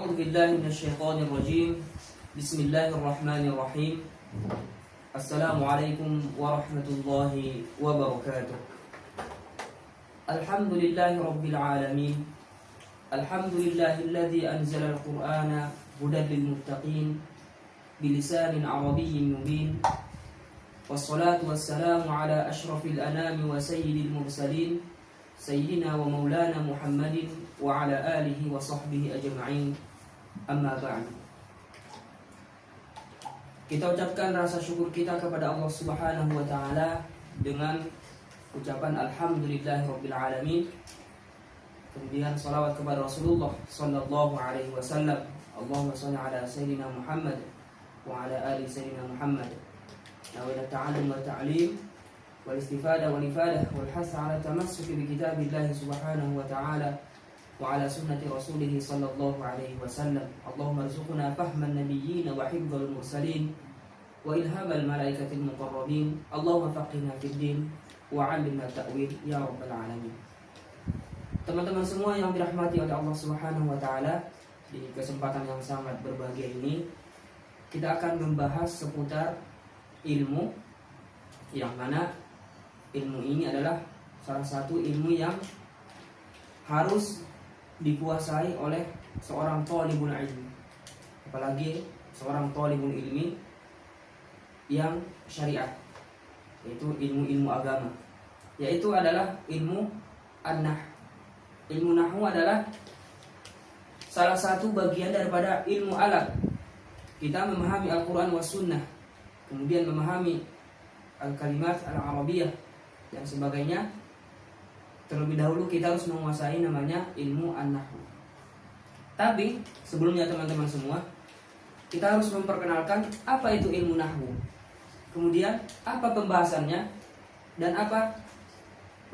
أعوذ بالله من الشيطان الرجيم. بسم الله الرحمن الرحيم. السلام عليكم ورحمة الله وبركاته. الحمد لله رب العالمين. الحمد لله الذي أنزل القرآن هدى للمتقين بلسان عربي مبين. والصلاة والسلام على أشرف الأنام وسيد المرسلين سيدنا ومولانا محمد وعلى آله وصحبه أجمعين. أما بعد. Kita ucapkan rasa syukur kita kepada Allah Subhanahu wa taala dengan ucapan alhamdulillahirabbil alamin. Kemudian salawat kepada Rasulullah sallallahu alaihi wasallam. Allahumma shalli ala sayyidina Muhammad wa ala ali sayyidina Muhammad. Nawaitu ta'allum wa ta'lim wal istifada wal ifadah wal hath ala tamassuki bi kitabillah subhanahu wa ta'ala wa ala sunnati rasulih sallallahu alaihi wasallam. Allahumma arzuqna fahman nabiyyin wa hifdzal mursalin wa ilhamal malaikatil muqarrabin. Allahumma faqihna fid din wa 'allimna ta'wil ya rabbal alamin. Teman-teman semua yang dirahmati oleh Allah Subhanahu wa taala, di kesempatan yang sangat berbahagia ini kita akan membahas seputar ilmu, yang mana ilmu ini adalah salah satu ilmu yang harus dikuasai oleh seorang thalibul ilmi, apalagi seorang thalibul ilmi yang syariat, yaitu ilmu-ilmu agama, yaitu adalah ilmu an-nahw. Ilmu nahwu adalah salah satu bagian daripada ilmu alat. Kita memahami Al-Quran was sunnah, kemudian memahami al-kalimat al-arabiyah dan sebagainya. Terlebih dahulu kita harus menguasai namanya ilmu an-nahwu. Tapi sebelumnya teman-teman semua, kita harus memperkenalkan apa itu ilmu nahwu, kemudian apa pembahasannya, dan apa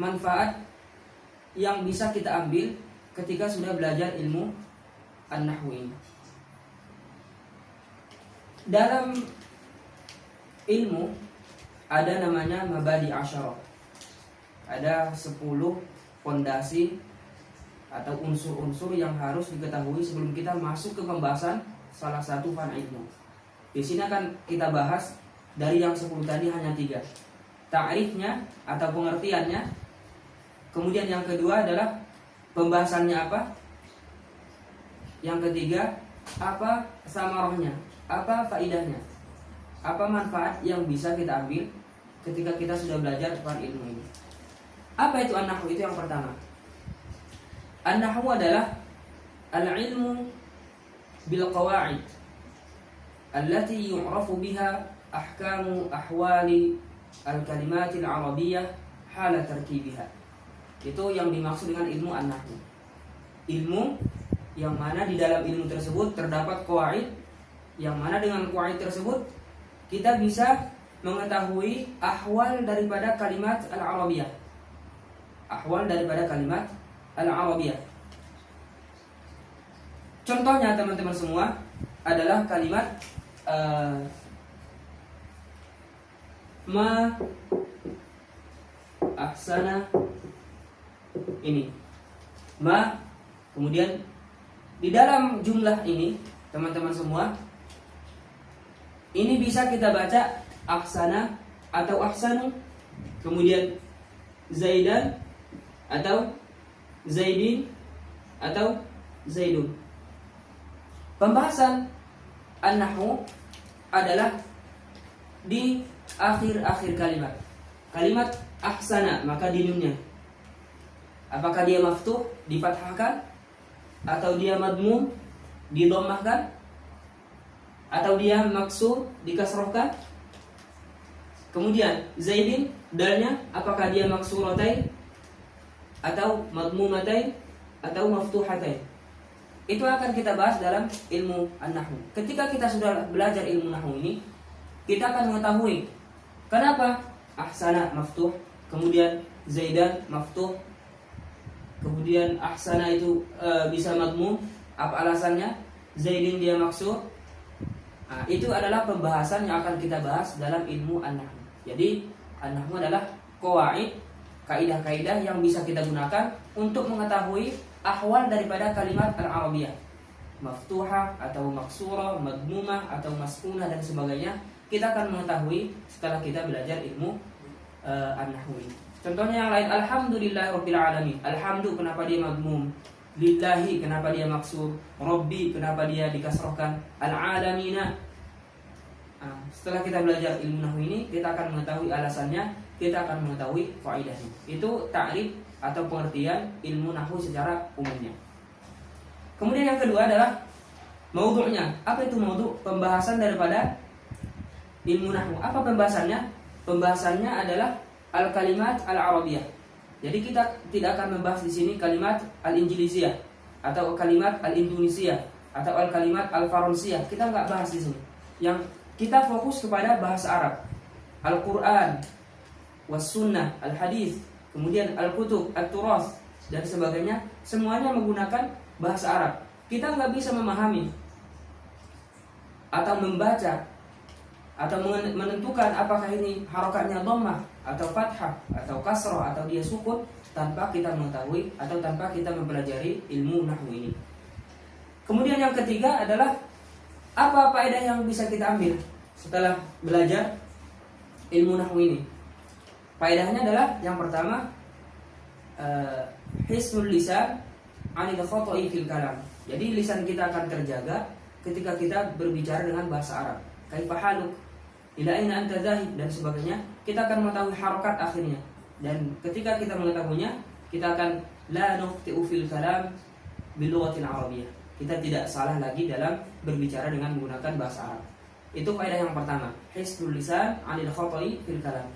manfaat yang bisa kita ambil ketika sudah belajar ilmu an-nahwu ini. Dalam ilmu ada namanya mabadi asyarah. Ada 10 fondasi atau unsur-unsur yang harus diketahui sebelum kita masuk ke pembahasan salah satu fan ilmu. Di sini akan kita bahas dari yang 10 tadi hanya 3. Ta'rifnya atau pengertiannya. Kemudian yang kedua adalah pembahasannya apa. Yang ketiga, apa samarahnya, apa faidahnya, apa manfaat yang bisa kita ambil ketika kita sudah belajar fan ilmu ini. Apa itu an-nahwu? Itu yang pertama. An-nahwu adalah al-ilmu bil qawaid allati yu'rafu biha ahkamu ahwali al-kalimatil arabiyyah hala tarkibiha. Itu yang dimaksud dengan ilmu an-nahwu. Ilmu yang mana di dalam ilmu tersebut terdapat qawaid, yang mana dengan qawaid tersebut kita bisa mengetahui ahwal daripada kalimat al-arabiyah. Ahwal daripada kalimat al-arabiyah. Contohnya teman-teman semua adalah kalimat ma ahsana ini. Ma, kemudian di dalam jumlah ini teman-teman semua, ini bisa kita baca ahsana atau ahsanu, kemudian zaidan atau zaidin atau zaidun. Pembahasan an-nahwu adalah di akhir-akhir kalimat. Kalimat ahsana, maka di nunnya, apakah dia maftuh, difathahkan, atau dia madmum, didommahkan, atau dia maksur, dikasrohkan. Kemudian zaidin, dalnya apakah dia maksuratain atau madmumatain atau maftuhatain. Itu akan kita bahas dalam ilmu an-nahwu. Ketika kita sudah belajar ilmu nahwu ini, kita akan mengetahui kenapa ahsana maftuh, kemudian zaidan maftuh, kemudian ahsana itu bisa madmum, apa alasannya, zaidin dia maksur. Nah, itu adalah pembahasan yang akan kita bahas dalam ilmu an-nahwu. Jadi an-nahwu adalah qawaid, kaidah-kaidah yang bisa kita gunakan untuk mengetahui ahwal daripada kalimat al-arabiyah. maftuhah atau maksurah, madmumah atau maskunah dan sebagainya. Kita akan mengetahui setelah kita belajar ilmu an-nahwu. Contohnya yang lain, alhamdulillahirabbil alamin. Alhamdu kenapa dia madmum? Lillahi kenapa dia maksur? Rabbi kenapa dia dikasrohkan? Al-alamina. Setelah kita belajar ilmu nahwu ini, kita akan mengetahui alasannya, kita akan mengetahui faedahnya. Itu ta'rif atau pengertian ilmu nahwu secara umumnya. Kemudian yang kedua adalah maudhu'nya. Apa itu maudhu'? Pembahasan daripada ilmu nahwu. Apa pembahasannya? Pembahasannya adalah al-kalimat al-arabiyah. Jadi kita tidak akan membahas di sini kalimat al-injiliziyah atau kalimat al-indonesia atau al-kalimat al-faransiyah. Kita nggak bahas di sini. Yang kita fokus kepada bahasa Arab, Al-Quran, was-sunnah, al-hadis, kemudian al-kutub, at-turas dan sebagainya. Semuanya menggunakan bahasa Arab. Kita nggak bisa memahami atau membaca atau menentukan apakah ini harokatnya dhammah atau fathah atau kasrah atau dia sukun tanpa kita mengetahui atau tanpa kita mempelajari ilmu nahwu ini. Kemudian yang ketiga adalah apa faedah yang bisa kita ambil setelah belajar ilmu nahwu ini? Faedahnya adalah yang pertama, hisnul lisan 'anil khata'i fil kalam. Jadi lisan kita akan terjaga ketika kita berbicara dengan bahasa Arab. Kaifa haluk, ila aina anta dhahib dan sebagainya. Kita akan mengetahui harokat akhirnya. Dan ketika kita mengetahuinya, kita akan la nukhti'u fil kalam bil lughatil arabiyyah. Kita tidak salah lagi dalam berbicara dengan menggunakan bahasa Arab. Itu faedah yang pertama, hisnul lisan 'anil khata'i fil kalam.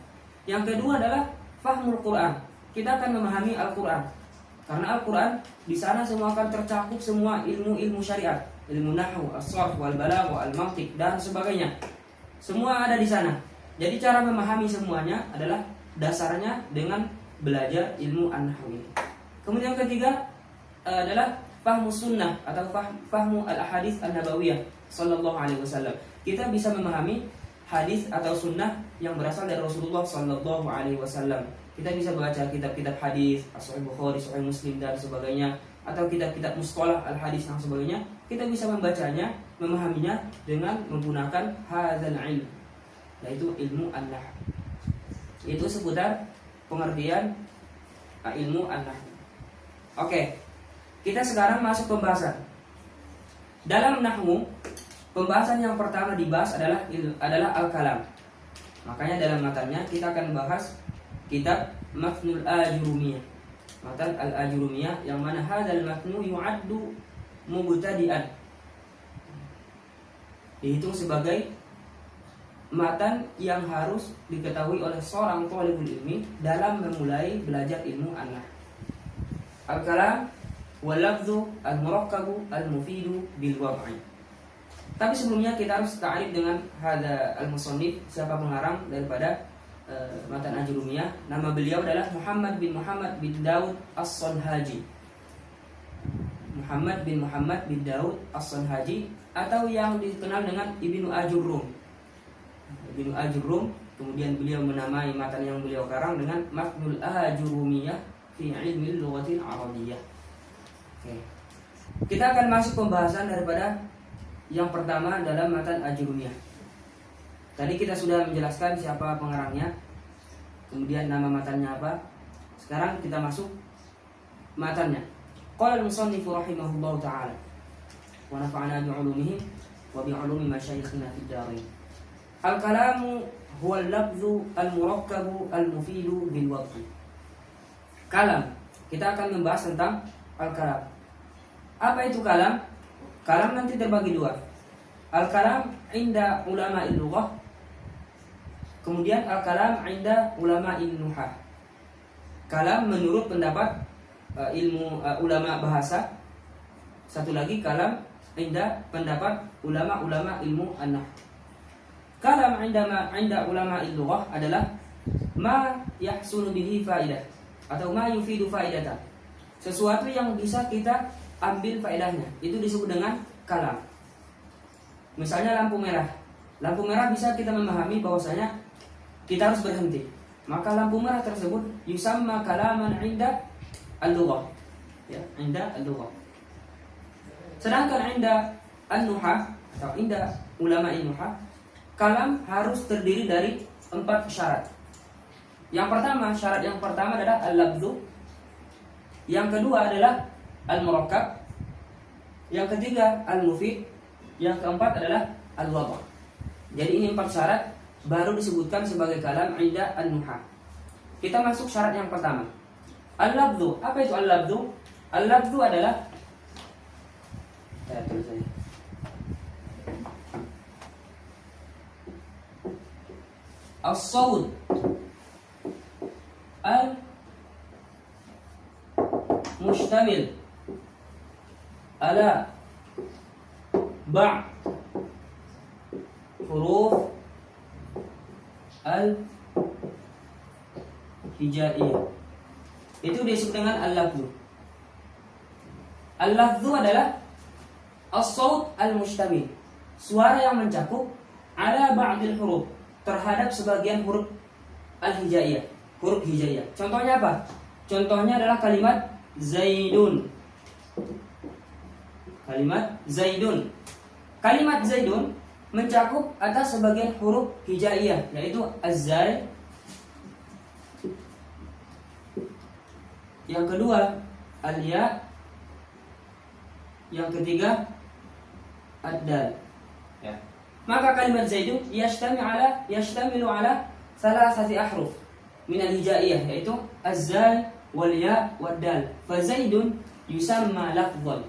Yang kedua adalah fahmul Quran. Kita akan memahami Al-Quran. Karena Al-Quran di sana semua akan tercakup semua ilmu-ilmu syariat, ilmu nahwu, as-sarf, wal balaghah, al-mantiq dan sebagainya. Semua ada di sana. Jadi cara memahami semuanya adalah dasarnya dengan belajar ilmu an-nahwu. Kemudian yang ketiga adalah fahmu sunnah atau fahmu al-ahadits an-nabawiyah sallallahu alaihi wasallam. Kita bisa memahami hadis atau sunnah yang berasal dari Rasulullah sallallahu alaihi wasallam. Kita bisa baca kitab-kitab hadis, Sahih Bukhari, Sahih Muslim dan sebagainya, atau kitab-kitab mustalah al-hadis dan sebagainya. Kita bisa membacanya, memahaminya dengan menggunakan hadzal ilm, yaitu ilmu an-nahwu. Itu seputar pengertian ilmu an-nahwu. Oke. Kita sekarang masuk pembahasan. Dalam nahwu, pembahasan yang pertama dibahas adalah al-kalam. Makanya dalam matanya kita akan bahas kitab Matnul Ajurumiyah. Matan al-Ajurumiyah yang mana hadzal matnu yu'addu mubtadi'an. Dihitung sebagai matan yang harus diketahui oleh seorang thalibul ilmi dalam memulai belajar ilmu an-nahwu. Al-kalam wal lafdhu al-murakkabu al-mufidu bil wad'i. Tapi sebelumnya kita harus ta'rif dengan hadza al-musannif, siapa pengarang daripada matan Ajurumiyah. Nama beliau adalah Muhammad bin Daud As-Sanhaji. Muhammad bin Daud As-Sanhaji atau yang dikenal dengan Ibnu Ajurrum. Ibnu Ajurrum, kemudian beliau menamai matan yang beliau karang dengan Matnul Ajurumiyah fi ilmi lughatil arabiyyah. Oke. Kita akan masuk pembahasan daripada yang pertama dalam matan Ajurumiyah. Tadi kita sudah menjelaskan siapa pengarangnya, kemudian nama matannya apa. Sekarang kita masuk matannya. Qala al-musannif rahimahullahu taala wa nafa'ana bi'ulumihi wa bi'ulumi masyayikhina fid dharain. Al-kalamu huwa al-lafdhu al-murakkabu al-mufidu bil wad'i. Kalam. Kita akan membahas tentang al-kalam. Apa itu kalam? Kalam nanti terbagi dua. Al-kalam inda ulama al-lughah, kemudian al-kalam inda ulama in-nuhah. Kalam menurut pendapat ilmu ulama bahasa. Satu lagi kalam inda pendapat ulama-ulama ilmu an-nahw. Kalam inda ulama il-lughah adalah ma yahsulu bihi faidah atau ma yufidu faidatan. Sesuatu yang bisa kita ambil faedahnya, itu disebut dengan kalam. Misalnya lampu merah. Lampu merah bisa kita memahami bahwasanya kita harus berhenti. Maka lampu merah tersebut yusamma kalaman inda al-lughah. Ya, inda al-lughah. Sedangkan inda an-nuhah atau inda ulama an-nuhah, kalam harus terdiri dari 4 syarat. Syarat yang pertama adalah al-labdhu. Yang kedua adalah al-murakkab. Yang ketiga al-mufid. Yang keempat adalah al-wadh. Jadi ini 4 syarat baru disebutkan sebagai kalam inda an-nuhah. Kita masuk syarat yang pertama. Al-labdhu. Apa itu al-labdhu? Al-labdhu adalah as-sawt al-mustamil ala ba' huruf al-hijaiyah. Itu disebut dengan al-lafzu. Al-lafzu adalah as-sawt al-mustamil, suara yang mencakup ala ba'dil huruf, terhadap sebagian huruf al-hijaiyah, huruf hijaiyah. Contohnya apa? Contohnya adalah kalimat Zaidun. Kalimat Zaidun. Kalimat Zaidun mencakup atas sebagian huruf hijaiyah, yaitu az-zai. Yang kedua al-ya. Yang ketiga ad-dal. Ya. Maka kalimat Zaidun yashtamilu ala thalathati ahruf min al-hijaiyah, yaitu az-zai wal ya wad dal. Fa Zaidun yusamma lafdhan.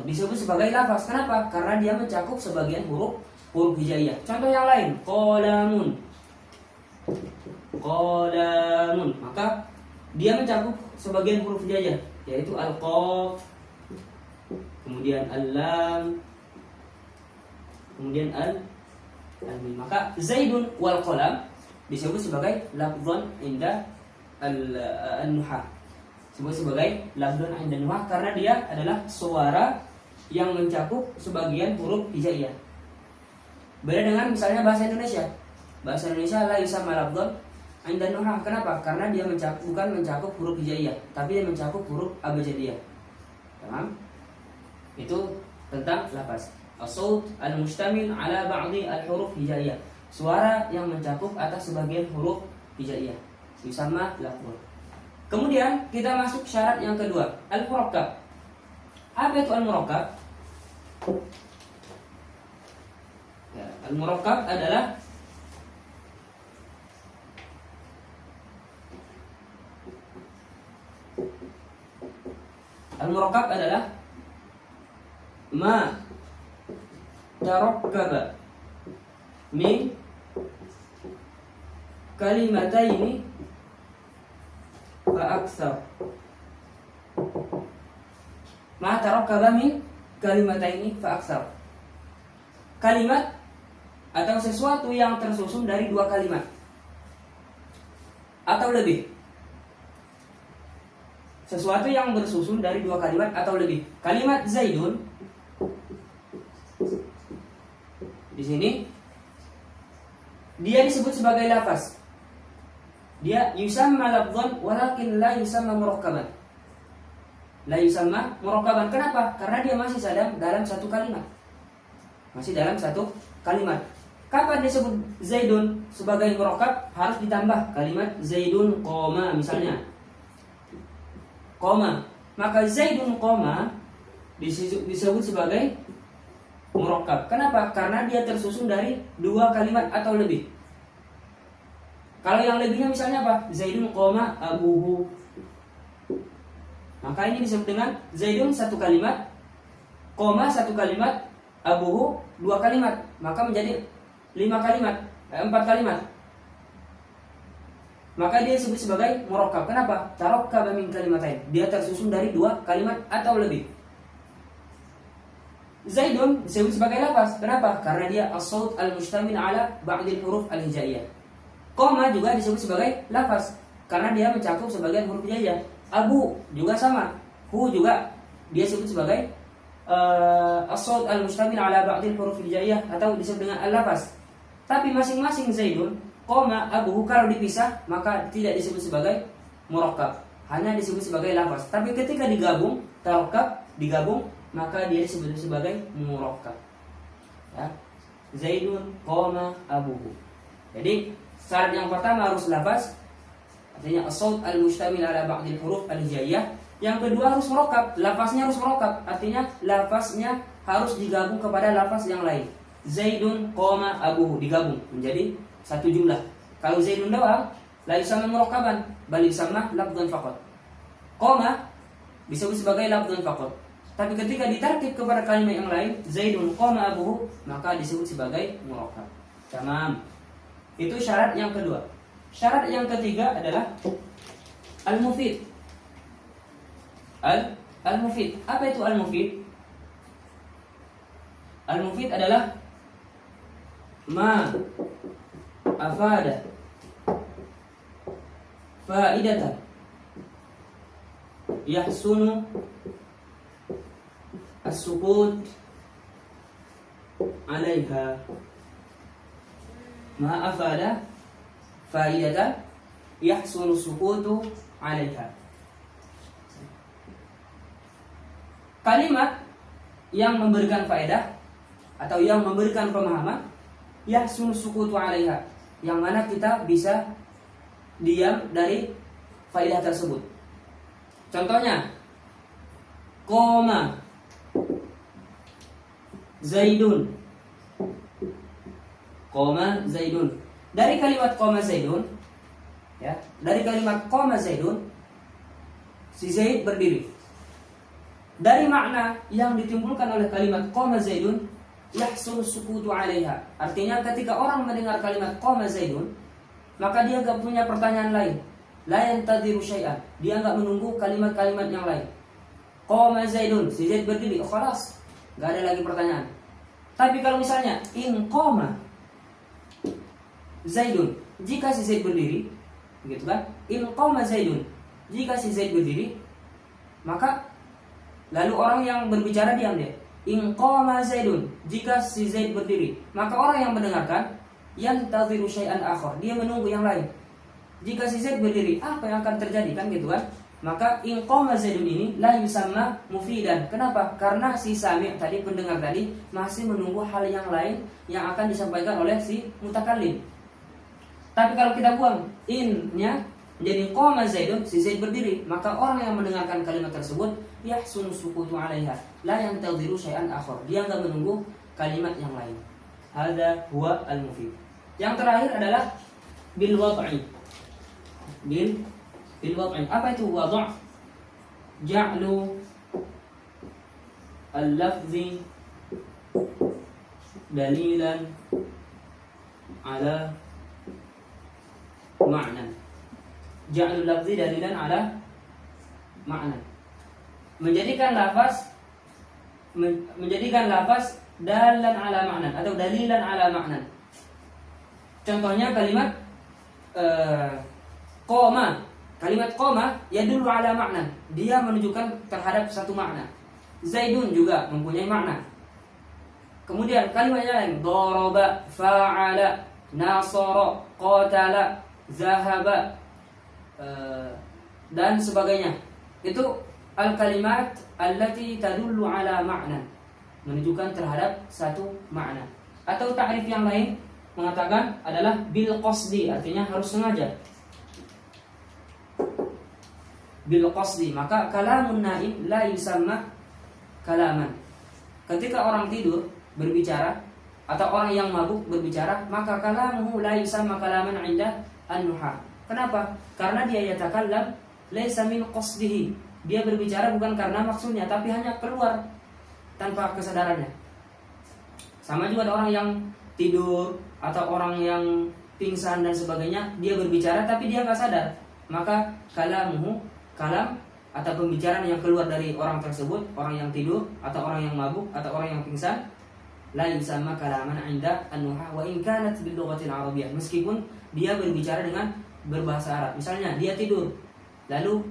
Disebut sebagai lafaz. Kenapa? Karena dia mencakup sebagian huruf hijaiyah. Contoh yang lain, qalamun. Maka dia mencakup sebagian huruf hijaiyah, yaitu al-qaf, kemudian al-lam, kemudian al-mim. Maka Zaidun wal qalam disebut sebagai lafdhan inda an-nuhah. Disebut sebagai lafdhan inda an-nuhah karena dia adalah suara yang mencakup sebagian huruf hijaiyah. Beda dengan misalnya bahasa Indonesia. Bahasa Indonesia la yusamma lafdhan inda an-nuhah. Kenapa? Karena dia bukan mencakup huruf hijaiyah, tapi dia mencakup huruf abjadiyah. Paham? Itu tentang lafaz. As-sawt al-mustamil ala ba'di al-huruf hijaiyah, suara yang mencakup atas sebagian huruf hijaiyah, yusamma lafdhan. Kemudian kita masuk syarat yang kedua, al-murakkab. Apa itu al-murakkab? Ya, al-murakkab adalah ma tarakkaba min kalimataini fa aktsar. Ma tarakkaba min kalimataini fa aktsar. Kalimat atau sesuatu yang tersusun dari 2 kalimat atau lebih. Sesuatu yang bersusun dari 2 kalimat atau lebih. Kalimat Zaidun di sini dia disebut sebagai lafaz. Dia yusamma lafdhan walakin la yusamma murakkaban. La yusamma murakkaban. Kenapa? Karena dia masih dalam satu kalimat. Masih dalam satu kalimat. Kapan disebut Zaidun sebagai murakkab? Harus ditambah kalimat Zaidun qoma misalnya. Qoma. Maka Zaidun qoma disebut sebagai murakkab. Kenapa? Karena dia tersusun dari 2 kalimat atau lebih. Kalau yang lebihnya misalnya apa? Zaidun qoma abuhu. Maka ini disebut dengan Zaidun 1 kalimat, qoma 1 kalimat, abuhu 2 kalimat. Maka menjadi 4 kalimat. Maka dia disebut sebagai murakkab. Kenapa? Tarakkaba min kalimatain. Dia tersusun dari 2 kalimat atau lebih. Zaidun disebut sebagai lafaz. Kenapa? Karena dia as-sawt al-mustamil ala ba'dil huruf al-hijaiyah. Qoma juga disebut sebagai lafaz karena dia mencakup sebagian huruf hijaiyah. Abu juga sama. Hu juga dia disebut sebagai as-sawt al-mustamil ala ba'dil huruf al-hijaiyah atau disebut dengan al-lafaz. Tapi masing-masing Zaidun, qoma, abuhu kalau dipisah maka tidak disebut sebagai murakkab, hanya disebut sebagai lafaz. Tapi ketika digabung tarakab digabung, maka dia disebut sebagai murakkab. Ya. Zaidun qama abuhu. Jadi syarat yang pertama harus lafaz, artinya as-saut al-mustamil ala ba'dil huruf al-hijaiyah. Yang kedua harus murakkab, lafaznya harus murakkab, artinya lafaznya harus digabung kepada lafaz yang lain. Zaidun qama abuhu digabung menjadi satu jumlah. Kalau Zaidun doang, la yusamma murakkaban, bal yusamma lafdhan faqat. Qama disebut sebagai lafdhan faqat. Tapi ketika ditarkib kepada kalimat yang lain, Zaidun qama abuhu, maka disebut sebagai murakkab. Tamam. Itu syarat yang kedua. Syarat yang ketiga adalah al-mufid. Al-mufid. Apa itu al-mufid? Al-mufid adalah ma afada faidatan yahsunu as-sukut 'alaiha. Ma afada faidatan yahsunu as-sukutu 'alaiha. Kalimat yang memberikan faedah atau yang memberikan pemahaman, yahsunu as-sukutu 'alaiha, yang mana kita bisa diam dari faedah tersebut. Contohnya, qama Zaidun. Qama Zaidun. Dari kalimat qama Zaidun, ya, dari kalimat qama Zaidun, si Zaid berdiri. Dari makna yang ditimbulkan oleh kalimat qama Zaidun, yahsunu sukutu 'alaiha. Artinya ketika orang mendengar kalimat qama Zaidun, maka dia enggak punya pertanyaan lain. La yantadhiru syai'an. Dia enggak menunggu kalimat-kalimat yang lain. Qama Zaidun, si Zaid berdiri, oh khalas, enggak ada lagi pertanyaan. Tapi kalau misalnya in qama Zaidun, jika si Zaid berdiri, gitu kan? In qama Zaidun, jika si Zaid berdiri, maka lalu orang yang berbicara diam dia. In qama Zaidun, jika si Zaid berdiri, maka orang yang mendengarkan yantadhiru syai'an akhar, dia menunggu yang lain. Jika si Zaid berdiri, apa yang akan terjadi, kan gitu kan? Maka in qama Zaidun ini la yusamma mufidan. Kenapa? Karena si sami' tadi, pendengar tadi, masih menunggu hal yang lain yang akan disampaikan oleh si mutakallim. Tapi kalau kita buang in-nya menjadi qama Zaidun, si Zaid berdiri, maka orang yang mendengarkan kalimat tersebut yahsunu sukutu 'alaiha, la yantadhiru syai'an akhar. Dia enggak menunggu kalimat yang lain. Hada huwa al-mufid. Yang terakhir adalah bil wad'i. Bil wad'i. Apa itu wad'? Ja'lu al-lafzi dalilan ala ma'na. Ja'lu al-lafzi dalilan ala ma'na. Menjadikan lafaz dalan ala ma'na atau dalilan ala ma'na. Contohnya kalimat qoma. Kalimat qoma yadullu ala ma'na, dia menunjukkan terhadap satu makna. Zaidun juga mempunyai makna. Kemudian kalimatnya lain, daraba, fa'ala, nasara, qatala, zahaba, dan sebagainya. Itu al-kalimat allati tadullu ala ma'na, menunjukkan terhadap satu makna. Atau ta'rif yang lain mengatakan adalah bil qasdi, artinya harus sengaja. Bil qasdi, maka kalamun naim la yusamma kalaman. Ketika orang tidur berbicara atau orang yang mabuk berbicara, maka kalamuhu la yusamma kalaman 'inda an-nuhah. Kenapa? Karena dia yatakallam laisa min qasdihi. Dia berbicara bukan karena maksudnya, tapi hanya keluar tanpa kesadarannya. Sama juga ada orang yang tidur atau orang yang pingsan dan sebagainya, dia berbicara tapi dia nggak sadar. Maka kalamuhu, kalam atau pembicaraan yang keluar dari orang tersebut, orang yang tidur atau orang yang mabuk atau orang yang pingsan, la yusamma kalaman 'inda an-nuhah wa in kanat bil lughatil arabiyyah. Meskipun dia berbicara dengan berbahasa Arab. Misalnya dia tidur, lalu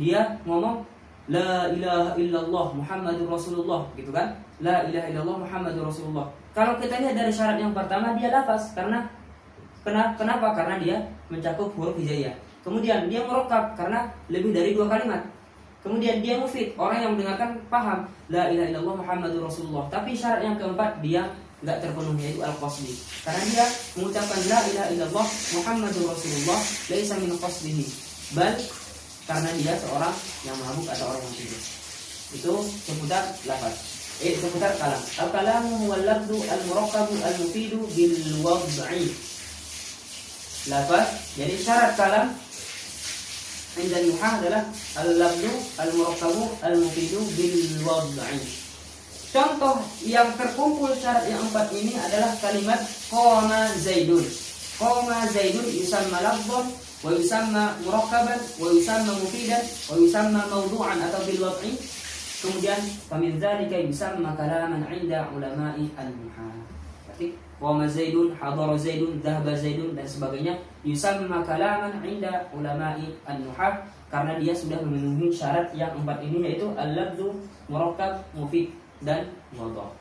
dia ngomong la ilaha illallah Muhammadur Rasulullah, gitu kan? La ilaha illallah Muhammadur Rasulullah. Kalau kita lihat dari syarat yang pertama, dia lafaz. Kenapa? Karena dia mencakup huruf hijaiyah. Kemudian dia murakkab karena lebih dari 2 kalimat. Kemudian dia mufid, orang yang mendengarkan paham la ilaha illallah Muhammadur Rasulullah. Tapi syarat yang keempat dia nggak terpenuhi, yaitu al-qasdi. Karena dia mengucapkan la ilaha illallah Muhammadur Rasulullah laisa min qasdihi, bal karena dia seorang yang mabuk atau orang yang tidur. Itu seputar lafaz. Seputar kalam. Al-kalamu huwa al-lafzu al-murakkabu al-mufidu bil wad'i. Lafaz. Jadi syarat kalam inda nuhah adalah al-lafzu al-murakkabu al-mufidu bil wad'i. Contoh yang terkumpul syarat yang empat ini adalah kalimat qama zaidun. Qama zaidun yusamma lafzan wa yusamma murakkaban wa yusamma mufidan wa yusamma mawdu'an atau bil wad'i. Kemudian famin dzalika yusamma kalaman 'inda ulama'i an-nuhah. Berarti qama zaidun, hadara zaidun, dhahaba zaidun dan sebagainya yusamma kalaman 'inda ulama'i an-nuhah, karena dia sudah memenuhi syarat yang empat ini, yaitu al-lafzu, murakkab, mufid dan wadha'.